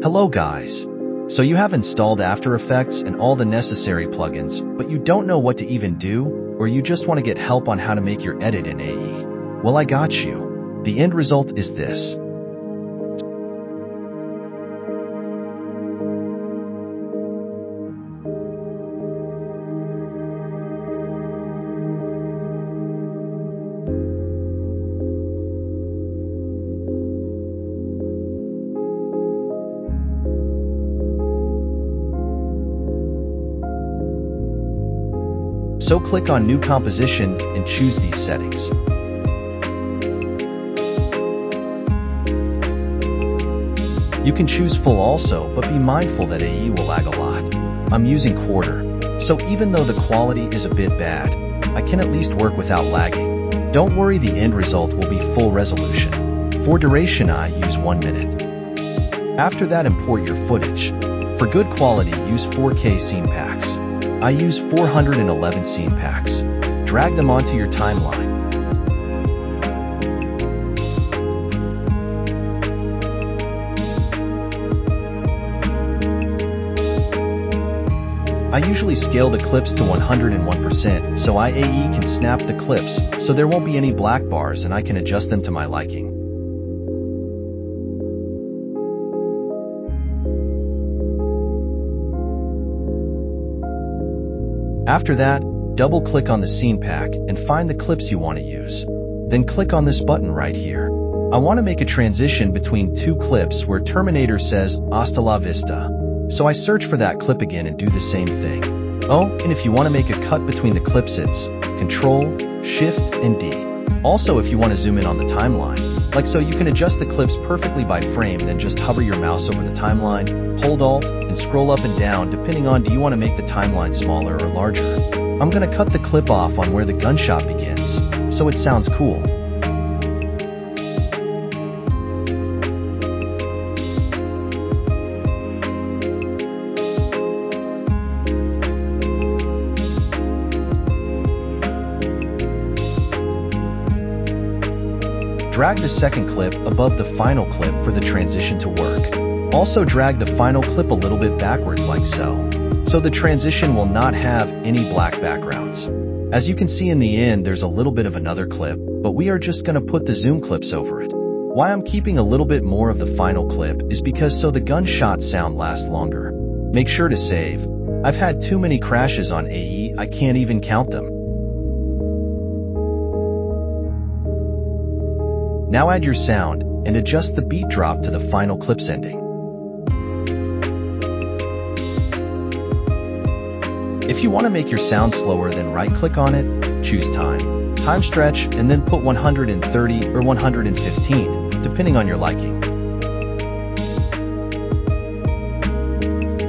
Hello guys. So you have installed After Effects and all the necessary plugins, but you don't know what to even do, or you just want to get help on how to make your edit in AE. Well, I got you. The end result is this. So click on New Composition and choose these settings. You can choose Full also, but be mindful that AE will lag a lot. I'm using Quarter, so even though the quality is a bit bad, I can at least work without lagging. Don't worry, the end result will be full resolution. For duration, I use 1 minute. After that, import your footage. For good quality, use 4K scene packs. I use 411 scene packs. Drag them onto your timeline. I usually scale the clips to 101%, so AE can snap the clips, so there won't be any black bars and I can adjust them to my liking. After that, double-click on the scene pack and find the clips you want to use. Then click on this button right here. I want to make a transition between two clips where Terminator says "Hasta la vista." So I search for that clip again and do the same thing. Oh, and if you want to make a cut between the clips, it's Control, Shift, and D. Also, if you want to zoom in on the timeline, like so, you can adjust the clips perfectly by frame, then just hover your mouse over the timeline, hold Alt, and scroll up and down depending on do you want to make the timeline smaller or larger. I'm going to cut the clip off on where the gunshot begins, so it sounds cool. Drag the second clip above the final clip for the transition to work. Also drag the final clip a little bit backwards like so. So the transition will not have any black backgrounds. As you can see in the end, there's a little bit of another clip, but we are just going to put the zoom clips over it. Why I'm keeping a little bit more of the final clip is because so the gunshot sound lasts longer. Make sure to save. I've had too many crashes on AE, I can't even count them. Now add your sound and adjust the beat drop to the final clip's ending. If you want to make your sound slower, then right-click on it, choose time stretch, and then put 130 or 115, depending on your liking.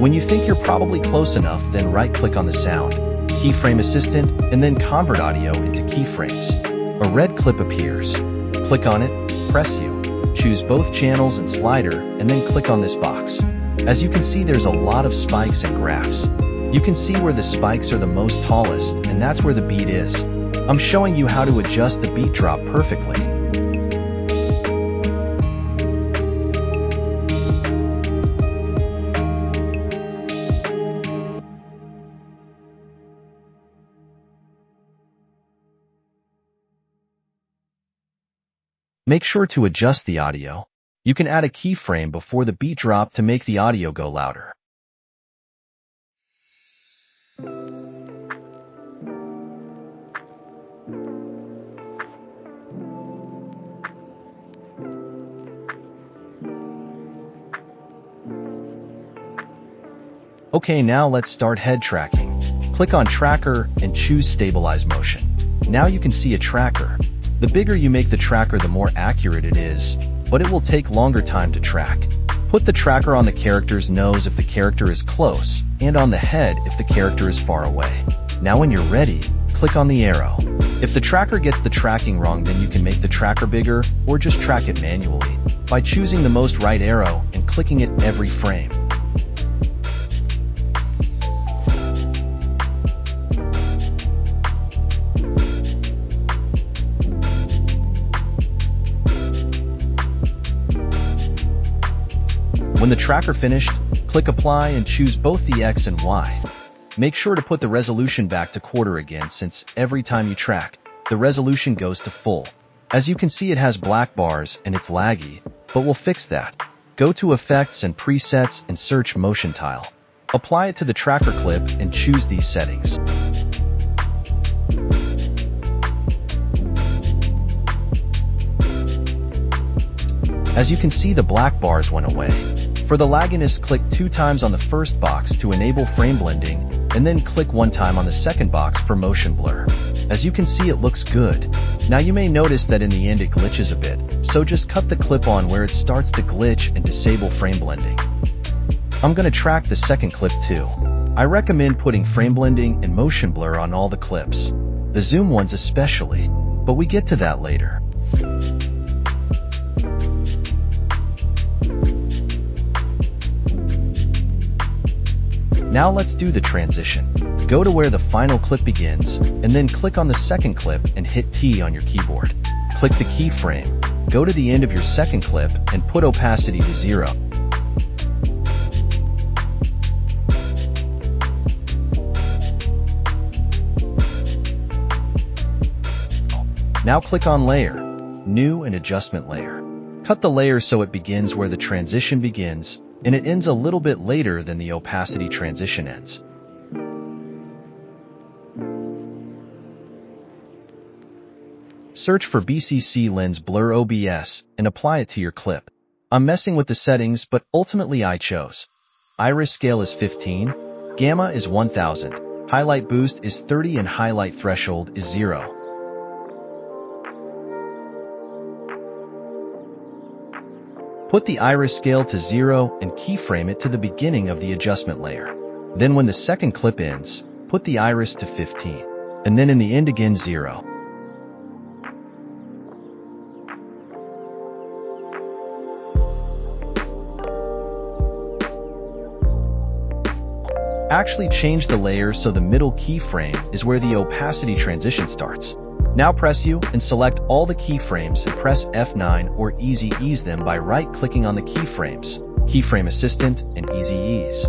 When you think you're probably close enough, then right-click on the sound, keyframe assistant, and then convert audio into keyframes. A red clip appears. Click on it, press U, choose both channels and slider, and then click on this box. As you can see, there's a lot of spikes and graphs. You can see where the spikes are the most tallest, and that's where the beat is. I'm showing you how to adjust the beat drop perfectly. Make sure to adjust the audio. You can add a keyframe before the beat drop to make the audio go louder. Okay, now let's start head tracking. Click on Tracker and choose Stabilize Motion. Now you can see a tracker. The bigger you make the tracker, the more accurate it is, but it will take longer time to track. Put the tracker on the character's nose if the character is close, and on the head if the character is far away. Now when you're ready, click on the arrow. If the tracker gets the tracking wrong, then you can make the tracker bigger, or just track it manually, by choosing the most right arrow and clicking it every frame. When the tracker finished, click Apply and choose both the X and Y. Make sure to put the resolution back to quarter again, since every time you track, the resolution goes to full. As you can see, it has black bars and it's laggy, but we'll fix that. Go to Effects and Presets and search Motion Tile. Apply it to the tracker clip and choose these settings. As you can see, the black bars went away. For the lagginess, click 2 times on the first box to enable frame blending, and then click 1 time on the second box for motion blur. As you can see, it looks good. Now you may notice that in the end it glitches a bit, so just cut the clip on where it starts to glitch and disable frame blending. I'm going to track the second clip too. I recommend putting frame blending and motion blur on all the clips, the zoom ones especially, but we get to that later. Now let's do the transition. Go to where the final clip begins, and then click on the second clip and hit T on your keyboard. Click the keyframe, go to the end of your second clip and put opacity to 0. Now click on Layer, New and Adjustment Layer. Cut the layer so it begins where the transition begins, and it ends a little bit later than the opacity transition ends. Search for BCC Lens Blur OBS and apply it to your clip. I'm messing with the settings, but ultimately I chose. Iris scale is 15, gamma is 1000, highlight boost is 30 and highlight threshold is 0. Put the iris scale to 0 and keyframe it to the beginning of the adjustment layer. Then when the second clip ends, put the iris to 15, and then in the end again 0. Actually change the layer so the middle keyframe is where the opacity transition starts. Now press U and select all the keyframes and press F9 or Easy Ease them by right-clicking on the keyframes, Keyframe Assistant and Easy Ease.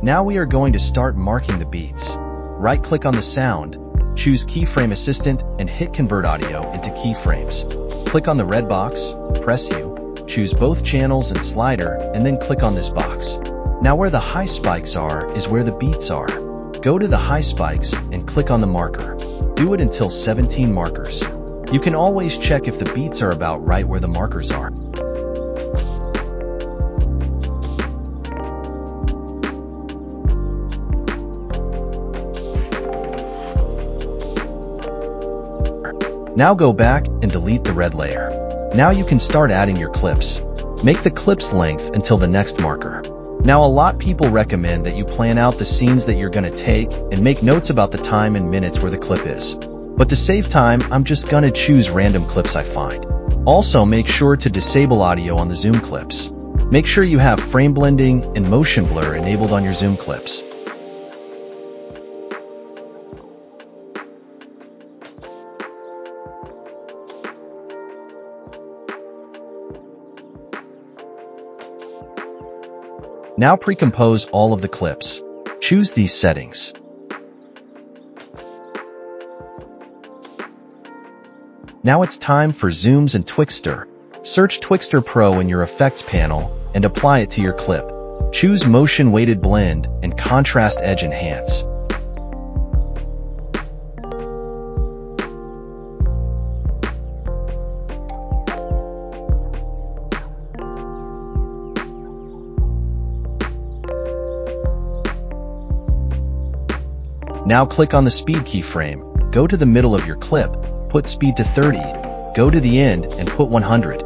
Now we are going to start marking the beats. Right-click on the sound, choose Keyframe Assistant and hit Convert Audio into Keyframes. Click on the red box, press U, choose both channels and slider, and then click on this box. Now where the high spikes are is where the beats are. Go to the high spikes and click on the marker. Do it until 17 markers. You can always check if the beats are about right where the markers are. Now go back and delete the red layer. Now you can start adding your clips. Make the clip's length until the next marker. Now a lot of people recommend that you plan out the scenes that you're going to take and make notes about the time and minutes where the clip is. But to save time, I'm just going to choose random clips I find. Also make sure to disable audio on the zoom clips. Make sure you have frame blending and motion blur enabled on your zoom clips. Now pre-compose all of the clips. Choose these settings. Now it's time for zooms and Twixtor. Search Twixtor Pro in your effects panel and apply it to your clip. Choose Motion Weighted Blend and Contrast Edge Enhance. Now click on the speed keyframe, go to the middle of your clip, put speed to 30, go to the end and put 100.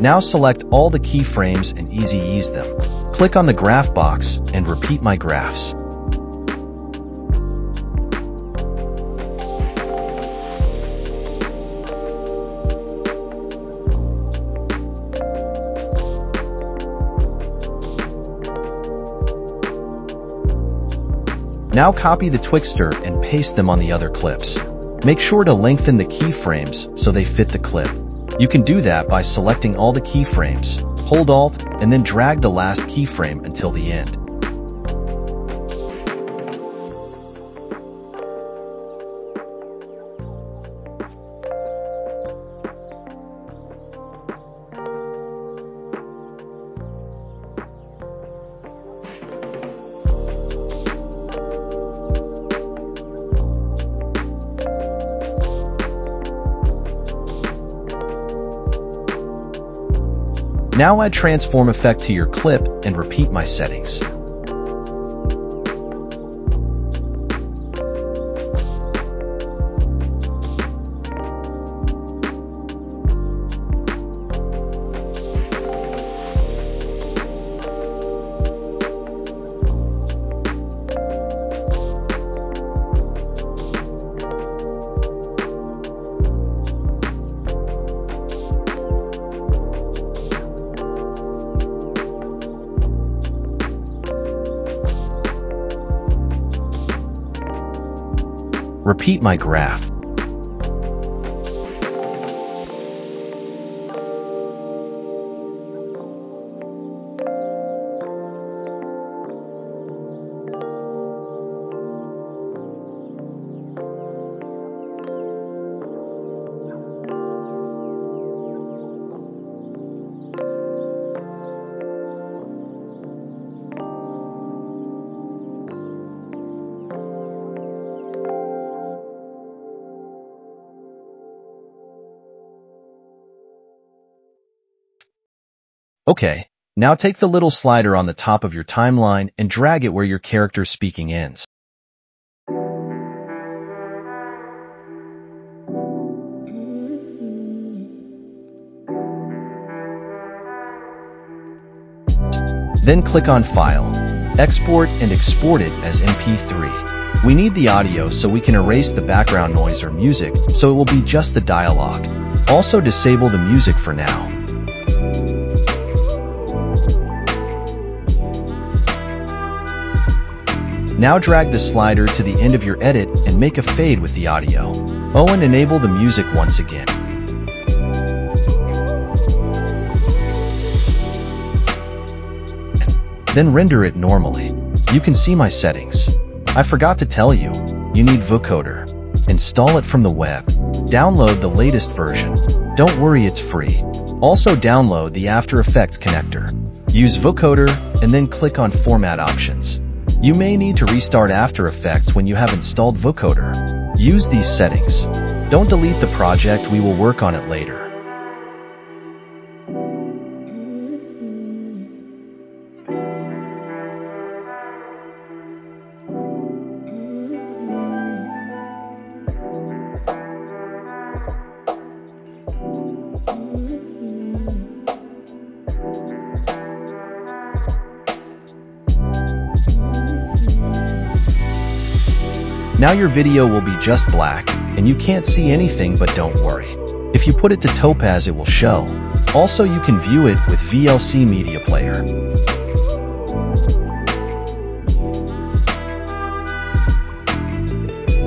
Now select all the keyframes and easy ease them. Click on the graph box and repeat my graphs. Now copy the Twixtor and paste them on the other clips. Make sure to lengthen the keyframes so they fit the clip. You can do that by selecting all the keyframes, hold Alt, and then drag the last keyframe until the end. Now add transform effect to your clip and repeat my settings. Repeat my graph. Okay, now take the little slider on the top of your timeline and drag it where your character's speaking ends. Then click on File, Export, and export it as MP3. We need the audio so we can erase the background noise or music, so it will be just the dialogue. Also disable the music for now. Now drag the slider to the end of your edit and make a fade with the audio. Oh, and enable the music once again. Then render it normally. You can see my settings. I forgot to tell you, you need vocoder. Install it from the web. Download the latest version. Don't worry, it's free. Also download the After Effects connector. Use vocoder and then click on Format Options. You may need to restart After Effects when you have installed vocoder. Use these settings. Don't delete the project, we will work on it later. Now your video will be just black, and you can't see anything, but don't worry. If you put it to Topaz, it will show. Also, you can view it with VLC Media Player.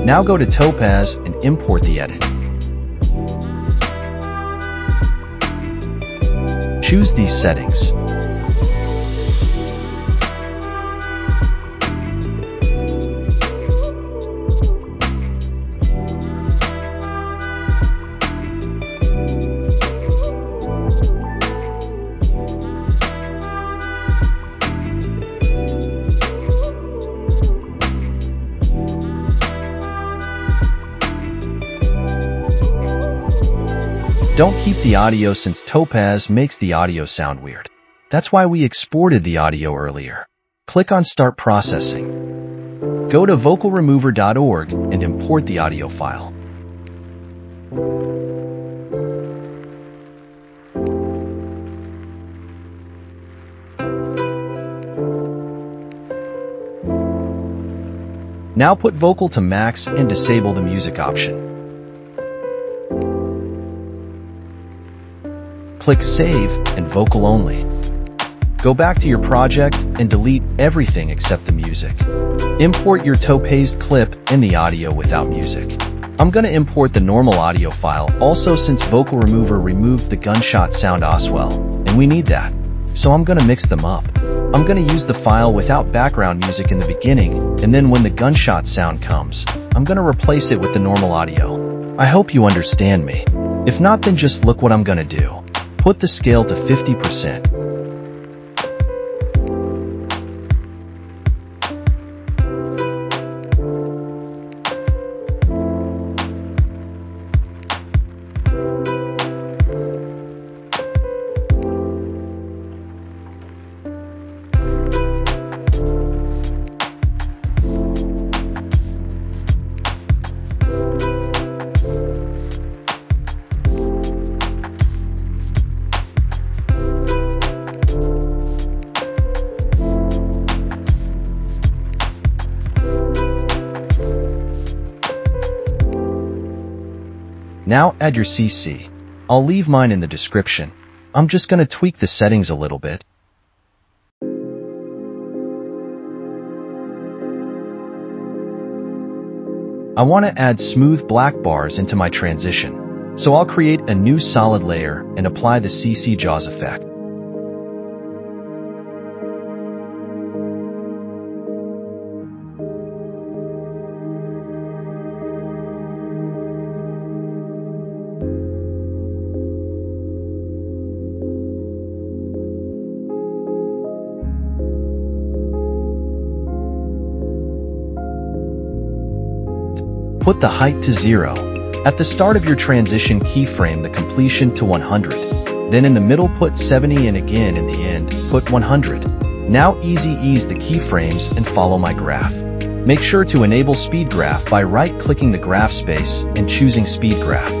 Now go to Topaz and import the edit. Choose these settings. Don't keep the audio since Topaz makes the audio sound weird. That's why we exported the audio earlier. Click on Start Processing. Go to vocalremover.org and import the audio file. Now put vocal to max and disable the music option. Click Save and Vocal Only. Go back to your project and delete everything except the music. Import your topazed clip and the audio without music. I'm gonna import the normal audio file also since Vocal Remover removed the gunshot sound as well, and we need that. So I'm gonna mix them up. I'm gonna use the file without background music in the beginning, and then when the gunshot sound comes, I'm gonna replace it with the normal audio. I hope you understand me. If not, then just look what I'm gonna do. Put the scale to 50%. Now add your CC. I'll leave mine in the description. I'm just gonna tweak the settings a little bit. I want to add smooth black bars into my transition, so I'll create a new solid layer and apply the CC Jaws effect. Put the height to 0. At the start of your transition keyframe the completion to 100. Then in the middle put 70 and again in the end put 100. Now ease the keyframes and follow my graph. Make sure to enable speed graph by right-clicking the graph space and choosing speed graph.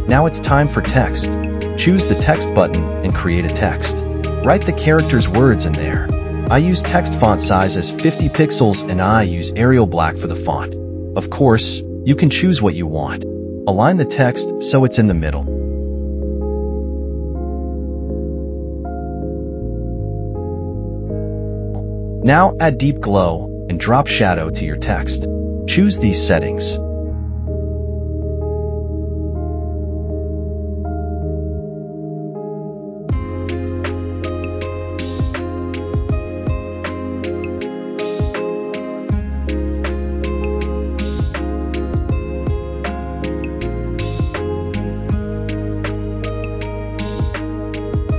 Now it's time for text. Choose the text button and create a text. Write the character's words in there. I use text font size as 50 pixels and I use Arial Black for the font. Of course, you can choose what you want. Align the text so it's in the middle. Now add deep glow and drop shadow to your text. Choose these settings.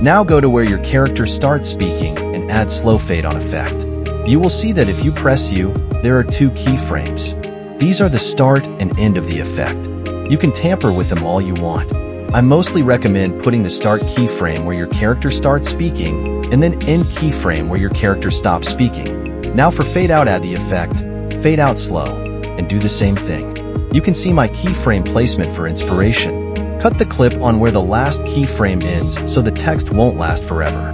Now go to where your character starts speaking and add slow fade on effect. You will see that if you press U, there are 2 keyframes. These are the start and end of the effect. You can tamper with them all you want. I mostly recommend putting the start keyframe where your character starts speaking and then end keyframe where your character stops speaking. Now for fade out, add the effect, fade out slow, and do the same thing. You can see my keyframe placement for inspiration. Cut the clip on where the last keyframe ends so the text won't last forever.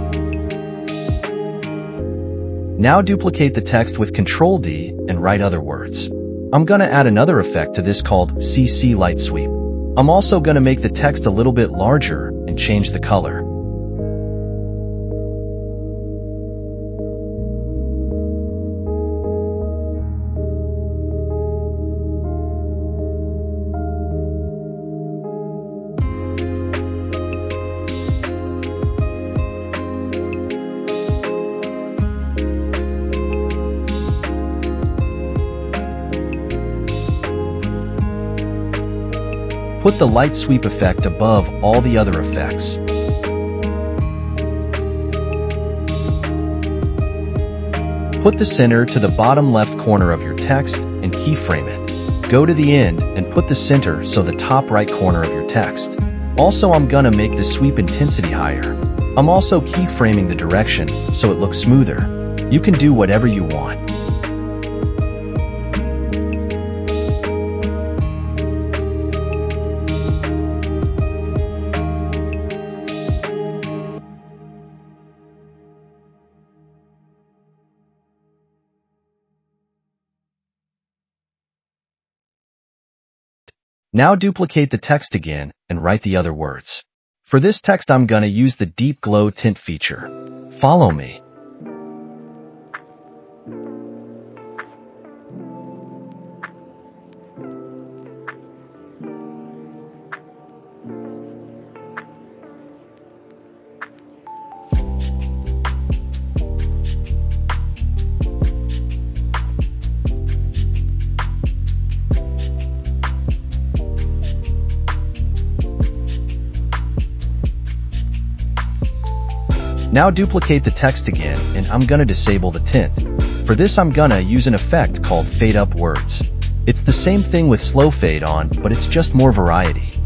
Now duplicate the text with Ctrl D and write other words. I'm gonna add another effect to this called CC Light Sweep. I'm also gonna make the text a little bit larger and change the color. Put the light sweep effect above all the other effects. Put the center to the bottom left corner of your text and keyframe it. Go to the end and put the center so the top right corner of your text. Also, I'm gonna make the sweep intensity higher. I'm also keyframing the direction so it looks smoother. You can do whatever you want. Now duplicate the text again and write the other words. For this text, I'm gonna use the deep glow tint feature. Follow me. Now duplicate the text again, and I'm gonna disable the tint. For this, I'm gonna use an effect called Fade Up Words. It's the same thing with Slow Fade On, but it's just more variety.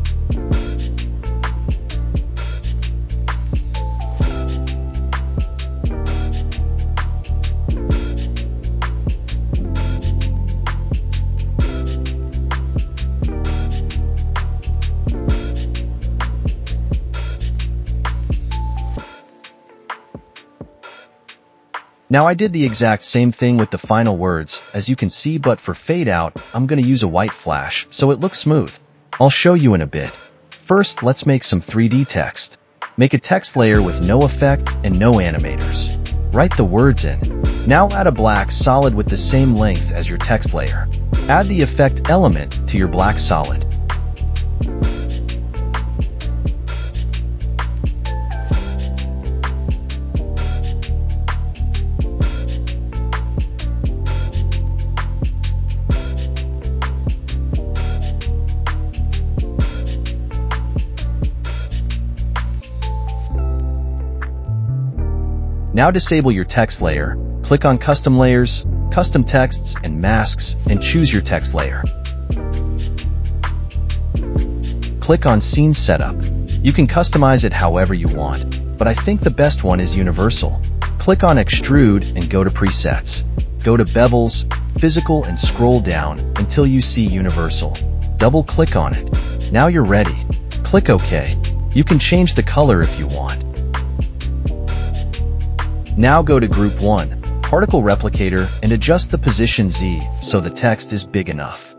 Now I did the exact same thing with the final words, as you can see, but for fade out, I'm gonna use a white flash, so it looks smooth. I'll show you in a bit. First, let's make some 3D text. Make a text layer with no effect and no animators. Write the words in. Now add a black solid with the same length as your text layer. Add the effect element to your black solid. Now disable your text layer, click on Custom Layers, Custom Texts, and Masks, and choose your text layer. Click on Scene Setup. You can customize it however you want, but I think the best one is Universal. Click on Extrude and go to Presets. Go to Bevels, Physical, and scroll down until you see Universal. Double-click on it. Now you're ready. Click OK. You can change the color if you want. Now go to Group 1, Particle Replicator, and adjust the position Z so the text is big enough.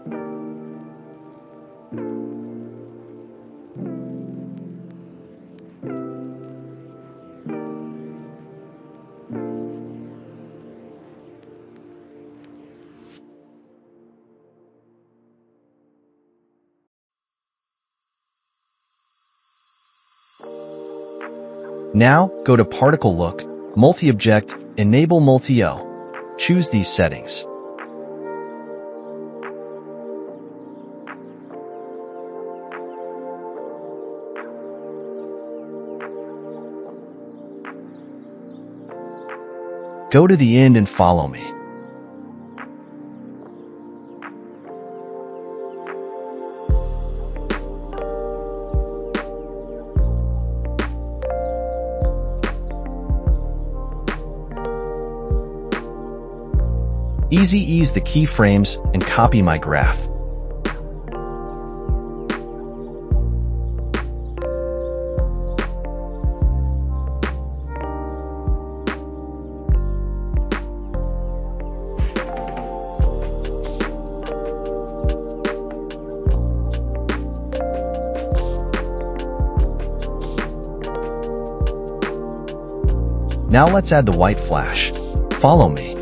Now go to Particle Look, Multi-Object, Enable Multi-O. Choose these settings. Go to the end and follow me. Easy ease the keyframes and copy my graph. Now let's add the white flash. Follow me.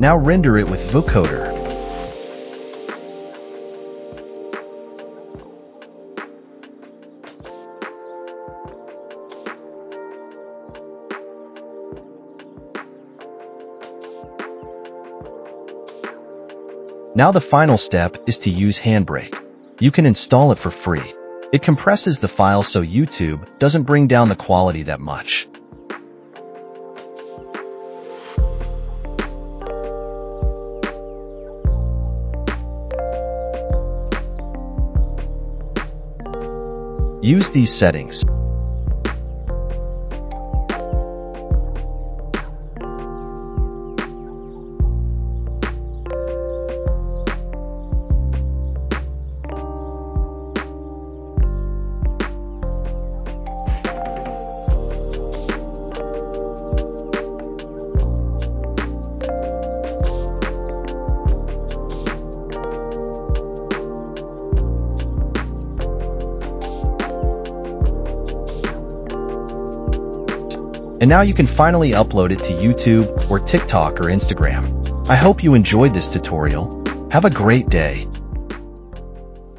Now render it with vocoder. Now the final step is to use Handbrake. You can install it for free. It compresses the file so YouTube doesn't bring down the quality that much. Use these settings. And now you can finally upload it to YouTube or TikTok or Instagram. I hope you enjoyed this tutorial. Have a great day.